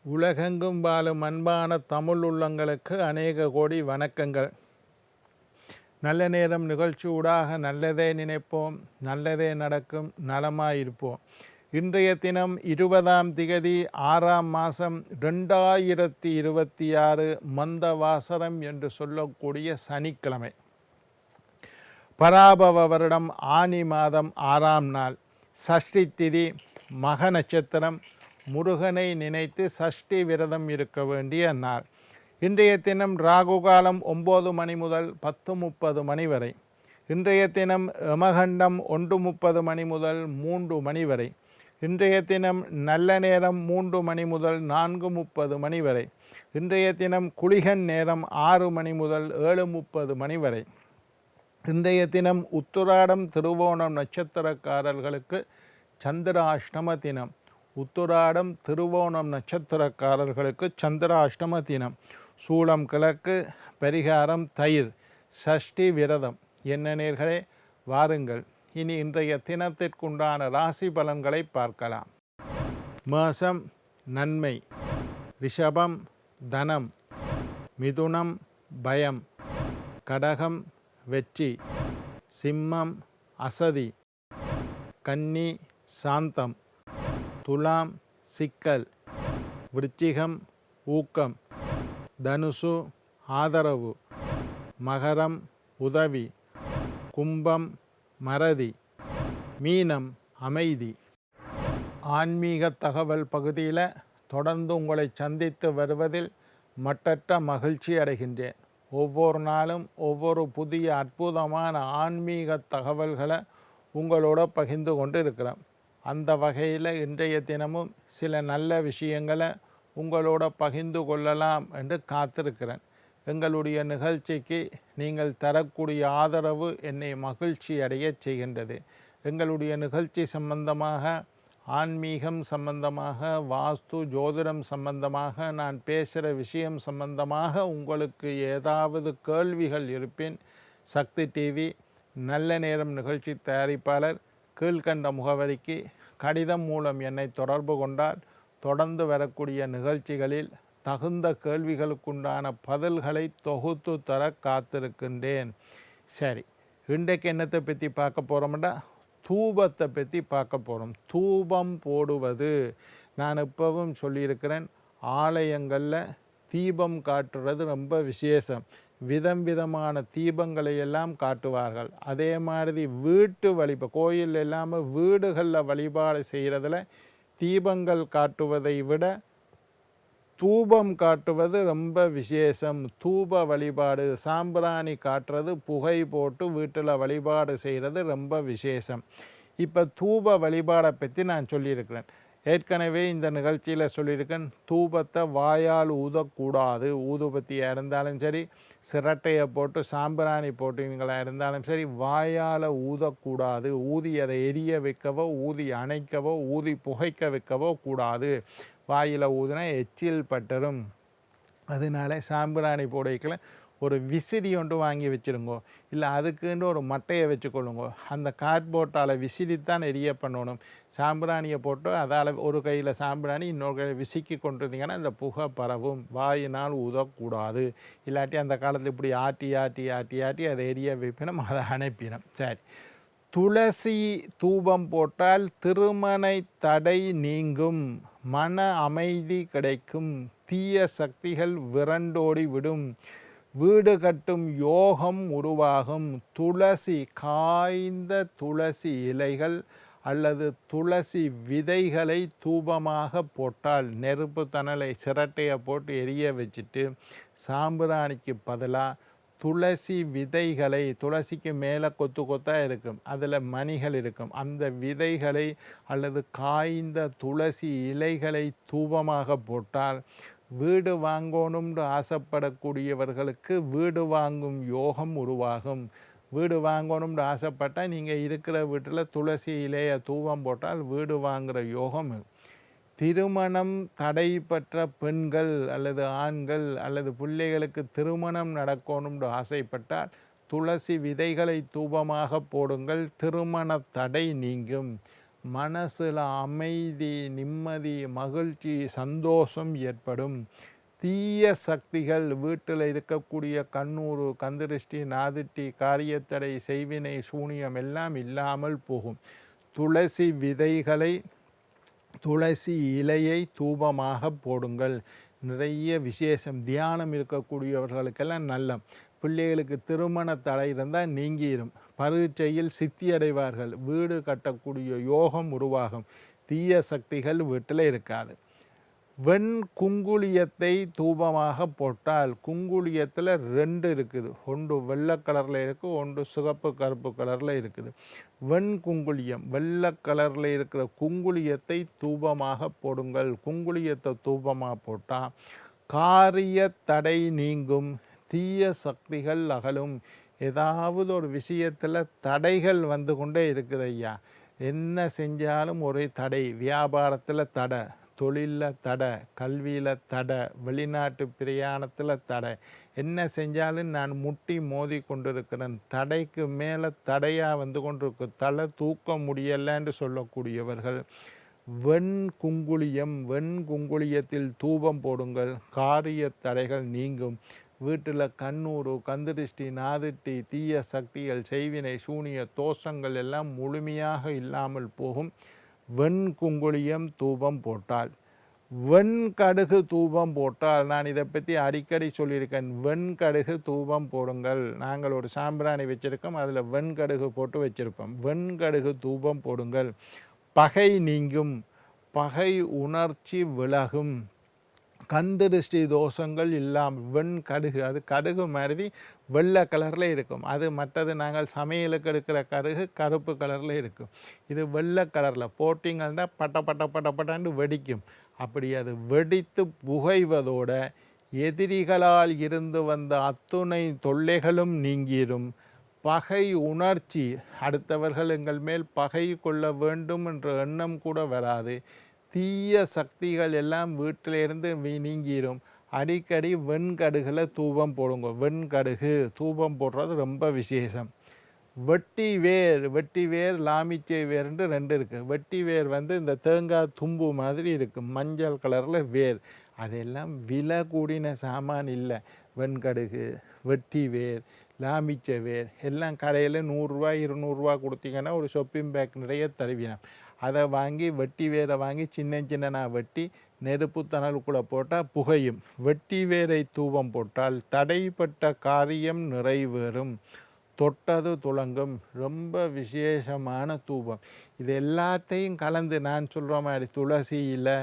உலகெங்கும் வாழும் அன்பான தமிழ் உள்ளங்களுக்கு அநேக கோடி வணக்கங்கள். நல்ல நேரம் நிகழ்ச்சி ஊடாக நல்லதே நினைப்போம், நல்லதே நடக்கும், நலமாயிருப்போம். இன்றைய தினம் 20ஆம் திகதி 6ஆம் மாதம் 2026 மந்தவாசரம் என்று சொல்லக்கூடிய சனிக்கிழமை. பராபவ வருடம் ஆனி மாதம் 6ஆம் நாள், சஷ்டி திதி, மக நட்சத்திரம். முருகனை நினைத்து சஷ்டி விரதம் இருக்க வேண்டிய நாள். இன்றைய தினம் ராகு காலம் 9 மணி முதல் 10:30 மணி வரை. இன்றைய தினம் யமகண்டம் 1:30 மணி முதல் 3 மணி வரை. இன்றைய தினம் நல்ல நேரம் 3 மணி முதல் 4:30 மணி வரை. இன்றைய தினம் குளிகன் நேரம் 6 மணி முதல் 7:30 மணி வரை. இன்றைய தினம் உத்திராடம் திருவோணம் நட்சத்திரக்காரர்களுக்கு சந்திராஷ்டம தினம். உத்திராடம் திருவோணம் நட்சத்திரக்காரர்களுக்கு சந்திராஷ்டம தினம். சூளம் கிழக்கு, பரிகாரம் தயிர், சஷ்டி விரதம். என்ன நேர்களே, வாருங்கள் இனி இன்றைய தினத்திற்குண்டான ராசி பலன்களை பார்க்கலாம். மேஷம் நன்மை, ரிஷபம் தனம், மிதுனம் பயம், கடகம் வெற்றி, சிம்மம் அசதி, கன்னி சாந்தம், துலாம் சிக்கல், விருச்சிகம் ஊக்கம், தனுசு ஆதரவு, மகரம் உதவி, கும்பம் மறதி, மீனம் அமைதி. ஆன்மீக தகவல் பகுதியில் தொடர்ந்து உங்களை சந்தித்து வருவதில் மட்டற்ற மகிழ்ச்சி அடைகின்றேன். ஒவ்வொரு நாளும் ஒவ்வொரு புதிய அற்புதமான ஆன்மீக தகவல்களை உங்களோட பகிர்ந்து கொண்டு இருக்கிறேன். அந்த வகையில் இன்றைய தினமும் சில நல்ல விஷயங்களை உங்களோட பகிர்ந்து கொள்ளலாம் என்று காத்திருக்கிறேன். எங்களுடைய நிகழ்ச்சிக்கு நீங்கள் தரக்கூடிய ஆதரவு என்னை மகிழ்ச்சி அடைய செய்கின்றது. எங்களுடைய நிகழ்ச்சி சம்பந்தமாக, ஆன்மீகம் சம்பந்தமாக, வாஸ்து ஜோதிடம் சம்பந்தமாக, நான் பேசுகிற விஷயம் சம்பந்தமாக உங்களுக்கு ஏதாவது கேள்விகள் இருப்பின் சக்தி டிவி நல்ல நேரம் நிகழ்ச்சி தயாரிப்பாளர் கீழ்கண்ட முகவரிக்கு கடிதம் மூலம் என்னை தொடர்பு கொண்டால் தொடர்ந்து வரக்கூடிய நிகழ்ச்சிகளில் தகுந்த கேள்விகளுக்குண்டான பதில்களை தொகுத்து தர காத்திருக்கின்றேன். சரி, இன்றைக்கு என்னத்தை பற்றி பார்க்க போகிறோம்னா தூபத்தை பற்றி பார்க்க போகிறோம். தூபம் போடுவது, நான் இப்போவும் சொல்லியிருக்கிறேன், ஆலயங்களில் தீபம் காட்டுறது ரொம்ப விசேஷம். விதமான தீபங்களை எல்லாம் காட்டுவார்கள். அதே மாதிரி வீட்டு கோயில் இல்லாமல் வீடுகளில் வழிபாடு செய்கிறதுல தீபங்கள் காட்டுவதை விட தூபம் காட்டுவது ரொம்ப விசேஷம். தூப வழிபாடு, சாம்பிராணி காட்டுறது, புகை போட்டு வீட்டில் வழிபாடு செய்கிறது ரொம்ப விசேஷம். இப்போ தூப வழிபாடை பற்றி நான் சொல்லியிருக்கிறேன். ஏற்கனவே இந்த நிகழ்ச்சியில் சொல்லியிருக்கேன், தூபத்தை வாயால் ஊதக்கூடாது. ஊதுபத்தியாக இருந்தாலும் சரி, சிரட்டையை போட்டு சாம்பிராணி போட்டுங்களாக இருந்தாலும் சரி, வாயால் ஊதக்கூடாது. ஊதி அதை எரிய வைக்கவோ, ஊதி அணைக்கவோ, ஊதி புகைக்க வைக்கவோ கூடாது. வாயில் ஊதினா எச்சில் பட்டரும். அதனால சாம்பிராணி போடைக்கல ஒரு விசிறி ஒன்று வாங்கி வச்சுருங்கோ, இல்லை அதுக்குன்னு ஒரு மட்டையை வச்சுக்கொள்ளுங்கோ. அந்த கார்ட்போர்ட்டால் விசிறித்தான் எரிய பண்ணணும். சாம்பிராணியை போட்டு அதால் ஒரு கையில் சாம்பிராணி இன்னொரு கையில் விசிக்கி கொண்டிருந்தீங்கன்னா அந்த புகை பரவும். வாயினால் ஊதக்கூடாது. இல்லாட்டி அந்த காலத்தில் இப்படி ஆட்டி ஆட்டி ஆட்டி ஆட்டி அதை எரிய வைப்பினும், அதை அணைப்பினும். சரி, துளசி தூபம் போட்டால் திருமண தடை நீங்கும், மன அமைதி கிடைக்கும், தீய சக்திகள் விரண்டோடி விடும், வீடு கட்டும் யோகம் உருவாகும். துளசி, காய்ந்த துளசி இலைகள் அல்லது துளசி விதைகளை தூபமாக போட்டால், நெருப்பு தணலை சிரட்டையை போட்டு எரிய வச்சுட்டு சாம்பிராணிக்கு பதிலாக துளசி விதைகளை, துளசிக்கு மேலே கொத்து கொத்தாக இருக்கும், அதில் மணிகள் இருக்கும், அந்த விதைகளை அல்லது காய்ந்த துளசி இலைகளை தூபமாக போட்டால் வீடு வாங்கணும்னு ஆசைப்படக்கூடியவர்களுக்கு வீடு வாங்கும் யோகம் உருவாகும். வீடு வாங்கணும்னு ஆசைப்பட்டால் நீங்கள் இருக்கிற வீட்டில் துளசி இலையை தூபம் போட்டால் வீடு வாங்குகிற யோகம். திருமணம் தடைப்பட்ட பெண்கள் அல்லது ஆண்கள் அல்லது பிள்ளைகளுக்கு திருமணம் நடக்கணும்னு ஆசைப்பட்டால் துளசி விதைகளை தூபமாக போடுங்கள், திருமண தடை நீங்கும். மனசில் அமைதி, நிம்மதி, மகிழ்ச்சி, சந்தோஷம் ஏற்படும். தீய சக்திகள் வீட்டில் இருக்கக்கூடிய கண்ணூறு, கந்திருஷ்டி, நாதிட்டி, காரியத்தடை, செய்வினை, சூனியம் எல்லாம் இல்லாமல் போகும். துளசி விதைகளை, துளசி இலையை தூபமாக போடுங்கள். நிறைய விசேஷம். தியானம் இருக்கக்கூடியவர்களுக்கெல்லாம் நல்ல. பிள்ளைகளுக்கு திருமண தடை இருந்தால் நீங்கிடும். பரீட்சையில் சித்தி அடைவார்கள். வீடு கட்டக்கூடிய யோகம் உருவாகும். தீய சக்திகள் வீட்டில் இருக்காது. வெண் குங்குளியத்தை தூபமாக போட்டால், குங்குளியத்தில் 2 இருக்குது. ஒன்று வெள்ளை கலரில் இருக்குது, ஒன்று சிகப்பு கருப்பு கலரில் இருக்குது. வெண் குங்குளியம், வெள்ளை கலரில் இருக்கிற குங்குளியத்தை தூபமாக போடுங்கள். குங்குளியத்தை தூபமாக போட்டால் காரிய தடை நீங்கும், தீய சக்திகள் அகலும். ஏதாவது ஒரு விஷயத்தில் தடைகள் வந்து கொண்டே இருக்குது ஐயா. என்ன செஞ்சாலும் ஒரே தடை. வியாபாரத்தில் தடை, தொழிலில் தடை, கல்வியில் தடை, வெளிநாட்டு பிரயாணத்தில் தடை. என்ன செஞ்சாலும் நான் முட்டி மோதி கொண்டிருக்கிறேன். தடைக்கு மேலே தடையாக வந்து கொண்டிருக்கு. தலை தூக்க முடியலைன்னு சொல்லக்கூடியவர்கள் வெண் குங்குளியம், வெண் குங்குளியத்தில் தூபம் போடுங்கள். காரிய தடைகள் நீங்கும். வீட்டில் கண்ணூறு, கந்திருஷ்டி, நாதிட்டி, தீய சக்திகள், செய்வினை, சூனிய தோஷங்கள் எல்லாம் முழுமையாக இல்லாமல் போகும். வெண் குங்குளியம் தூபம் போட்டால். வெண்கடுகு தூபம் போட்டால், நான் இதை பற்றி அடிக்கடி சொல்லியிருக்கேன். வெண்கடுகு தூபம் போடுங்கள். நாங்கள் ஒரு சாம்பிராணி வச்சுருக்கோம், அதில் வெண்கடுகு போட்டு வச்சுருப்போம். வெண்கடுகு தூபம் போடுங்கள். பகை நீங்கும், பகை உணர்ச்சி விலகும், கந்திருஷ்டி தோஷங்கள் இல்லாமல். வெண்கடுகு, அது கடுகு மாதிரி வெள்ளை கலரில் இருக்கும். அது மற்றது நாங்கள் சமையலுக்கு எடுக்கிற கடுகு கருப்பு கலரில் இருக்கும். இது வெள்ளை கலரில் போட்டிங்கன்னா பட்ட பட்ட பட்ட பட்டாண்டு வெடிக்கும். அப்படி அது வெடித்து புகைவதோட எதிரிகளால் இருந்து வந்த அத்துணை தொல்லைகளும் நீங்கிடும். பகை உணர்ச்சி, அடுத்தவர்கள் எங்கள் மேல் பகை கொள்ள வேண்டும் என்ற எண்ணம் கூட வராது. தீய சக்திகள் எல்லாம் வீட்டிலிருந்து நீங்கிடும். அடிக்கடி வெண்கடுகில் தூபம் போடுங்க. வெண்கடுகு தூபம் போடுறது ரொம்ப விசேஷம். வெட்டி வேர், வெட்டி வேர், லாமிச்சை வேர்ன்ட்டு 2 இருக்குது. வெட்டி வேர் வந்து இந்த தேங்காய் தும்பு மாதிரி இருக்குது, மஞ்சள் கலரில் வேர். அதெல்லாம் விலை கூடின சாமான் இல்லை. வெண்கடுகு, வெட்டி வேர், லாமிச்சை வேர் எல்லாம் கடையில் 100 ரூபா 200 ரூபா கொடுத்தீங்கன்னா ஒரு ஷாப்பிங் பேக் நிறைய தருவீங்க. அதை வாங்கி, வெட்டி வேரை வாங்கி சின்ன சின்னனாக வெட்டி நெருப்பு தணலுக்குள்ளே போட்டால் புகையும். வெட்டி வேரை தூபம் போட்டால் தடைப்பட்ட காரியம் நிறைவேறும். தொட்டது துளங்கும். ரொம்ப விசேஷமான தூபம். இது எல்லாத்தையும் கலந்து நான் சொல்கிற மாதிரி துளசியில்,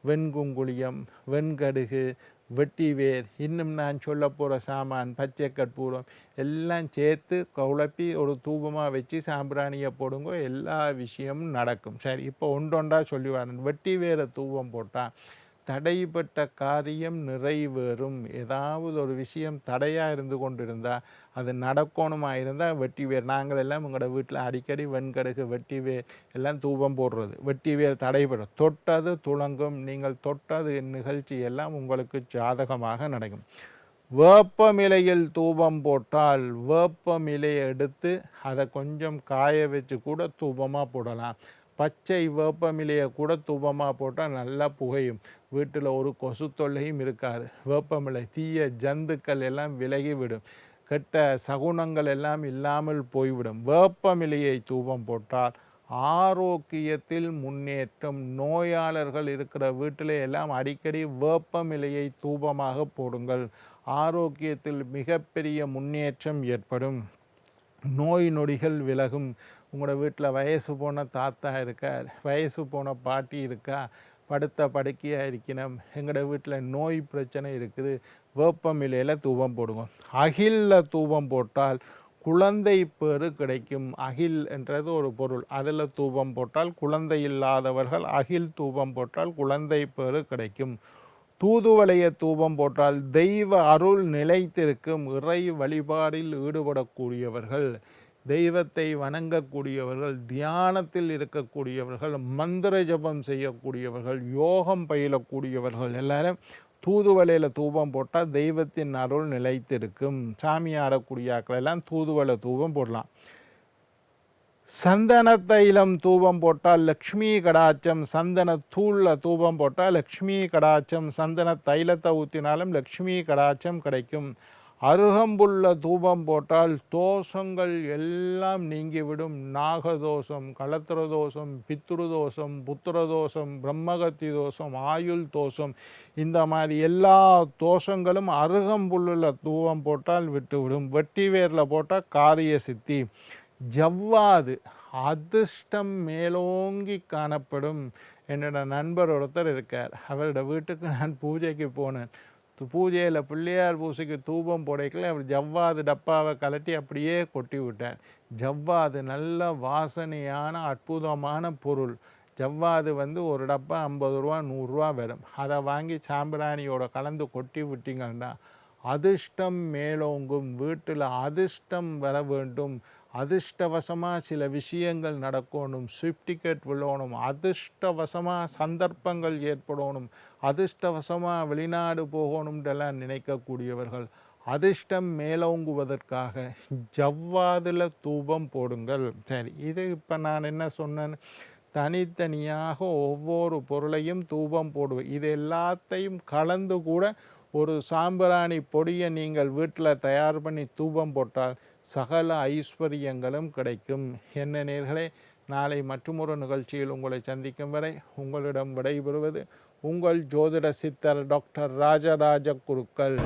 வெண்குங்குளியம், வெண்கடுகு, வெட்டிவேர், இன்னும் நான் சொல்ல போகிற சாமான் பச்சை கற்பூரம் எல்லாம் சேர்த்து குழப்பி ஒரு தூபமாக வச்சு சாம்பிராணியை போடுங்க. எல்லா விஷயமும் நடக்கும். சரி, இப்போ ஒன்றொன்றா சொல்லி வரேன். வெட்டிவேரை தூபம் போட்டால் தடைப்பட்ட காரியம் நிறைவேறும். ஏதாவது ஒரு விஷயம் தடையாக இருந்து கொண்டிருந்தால், அது நடக்கணுமா இருந்தால் வெட்டிவேர். நாங்கள் எல்லாம் உங்களோட வீட்டில் அடிக்கடி வெண்கடுகு, வெட்டிவேர் எல்லாம் தூபம் போடுறது. வெட்டிவேர் தடைபடும். தொட்டது துளங்கும். நீங்கள் தொட்டது நிகழ்ச்சி எல்லாம் உங்களுக்கு ஜாதகமாக நடக்கும். வேப்பமிலையில் தூபம் போட்டால், வேப்பமிலையை எடுத்து அதை கொஞ்சம் காய வச்சு கூட தூபமாக போடலாம். பச்சை வேப்பமிலையை கூட தூபமாக போட்டால் நல்லா புகையும். வீட்டில் ஒரு கொசு தொல்லையும் இருக்காது. வேப்பமிலை தீய ஜந்துக்கள் எல்லாம் விலகிவிடும். கெட்ட சகுனங்கள் எல்லாம் இல்லாமல் போய்விடும். வேப்பமிலையை தூபம் போட்டால் ஆரோக்கியத்தில் முன்னேற்றம். நோயாளர்கள் இருக்கிற வீட்டில் எல்லாம் அடிக்கடி வேப்பமிலையை தூபமாக போடுங்கள். ஆரோக்கியத்தில் மிகப்பெரிய முன்னேற்றம் ஏற்படும். நோய் நொடிகள் விலகும். உங்களோட வீட்டில் வயசு போன தாத்தா இருக்கா, வயசு போன பாட்டி இருக்கா, படுத்த படுக்கையாக இருக்கணும், எங்களோட வீட்டில் நோய் பிரச்சனை இருக்குது, வேப்பமிலையில் தூபம் போடுவோம். அகிலில் தூபம் போட்டால் குழந்தை பேறு கிடைக்கும். அகில் என்றது ஒரு பொருள், அதில் தூபம் போட்டால் குழந்தை இல்லாதவர்கள் அகில் தூபம் போட்டால் குழந்தை பேறு கிடைக்கும். தூதுவளைய தூபம் போட்டால் தெய்வ அருள் நிலைத்திருக்கும். இறை வழிபாடில் ஈடுபடக்கூடியவர்கள், தெய்வத்தை வணங்கக்கூடியவர்கள், தியானத்தில் இருக்கக்கூடியவர்கள், மந்திர ஜபம் செய்யக்கூடியவர்கள், யோகம் பயிலக்கூடியவர்கள் எல்லாரும் தூதுவளையில் தூபம் போட்டால் தெய்வத்தின் அருள் நிலைத்திருக்கும். சாமி ஆடக்கூடிய ஆக்கள் எல்லாம் தூதுவளை தூபம் போடலாம். சந்தன தைலம் தூபம் போட்டால் லக்ஷ்மி கடாச்சம், சந்தன தூளில் தூபம் போட்டால் லக்ஷ்மி கடாச்சம், சந்தன தைலத்தை ஊற்றினாலும் லக்ஷ்மி கடாச்சம் கிடைக்கும். அருகம்புல்ல தூபம் போட்டால் தோஷங்கள் எல்லாம் நீங்கிவிடும். நாகதோஷம், களத்திர தோஷம், பித்ரு தோஷம், புத்திர தோஷம், பிரம்மகத்தி தோஷம், ஆயுள் தோஷம், இந்த மாதிரி எல்லா தோஷங்களும் அருகம்புல்லில் தூபம் போட்டால் விட்டுவிடும். வெட்டி வேரில் போட்டால் காரிய சித்தி. ஜவ்வாது அதிர்ஷ்டம் மேலோங்கி காணப்படும். என்னோட நண்பர் ஒருத்தர் இருக்கார், அவரோட வீட்டுக்கு நான் பூஜைக்கு போனேன். பூஜையில் பிள்ளையார் பூசைக்கு தூபம் போடைக்கல அவர் ஜவ்வாது டப்பாவை கலட்டி அப்படியே கொட்டி விட்டார். ஜவ்வாது நல்ல வாசனையான அற்புதமான பொருள். ஜவ்வாது ஒரு டப்பா 50 ரூபா 100 ரூபா வரும். அதை வாங்கி சாம்பிராணியோட கலந்து கொட்டி விட்டீங்கன்னா அதிர்ஷ்டம் மேலோங்கும். வீட்டில் அதிர்ஷ்டம் வர வேண்டும். அதிர்ஷ்டவசமாக சில விஷயங்கள் நடக்கணும். ஸ்விஃப்ட் டிக்கெட் விழணும். அதிர்ஷ்டவசமாக சந்தர்ப்பங்கள் ஏற்படணும். அதிர்ஷ்டவசமாக வெளிநாடு போகணும்ன்றெல்லாம் நினைக்கக்கூடியவர்கள் அதிர்ஷ்டம் மேலோங்குவதற்காக ஜவ்வாதில் தூபம் போடுங்கள். சரி, இது இப்போ நான் என்ன சொன்னேன்னு தனித்தனியாக ஒவ்வொரு பொருளையும் தூபம் போடுவேன். இது எல்லாத்தையும் கலந்து கூட ஒரு சாம்பிராணி பொடியை நீங்கள் வீட்டில் தயார் பண்ணி தூபம் போட்டால் சகல ஐஸ்வர்யங்களும் கிடைக்கும். என்ன நேர்களே, நாளை மற்றொரு நிகழ்ச்சியில் உங்களை சந்திக்கும் வரை உங்களிடம் விடைபெறுவது உங்கள் ஜோதிட சித்தர் டாக்டர் ராஜராஜ குருக்கள்.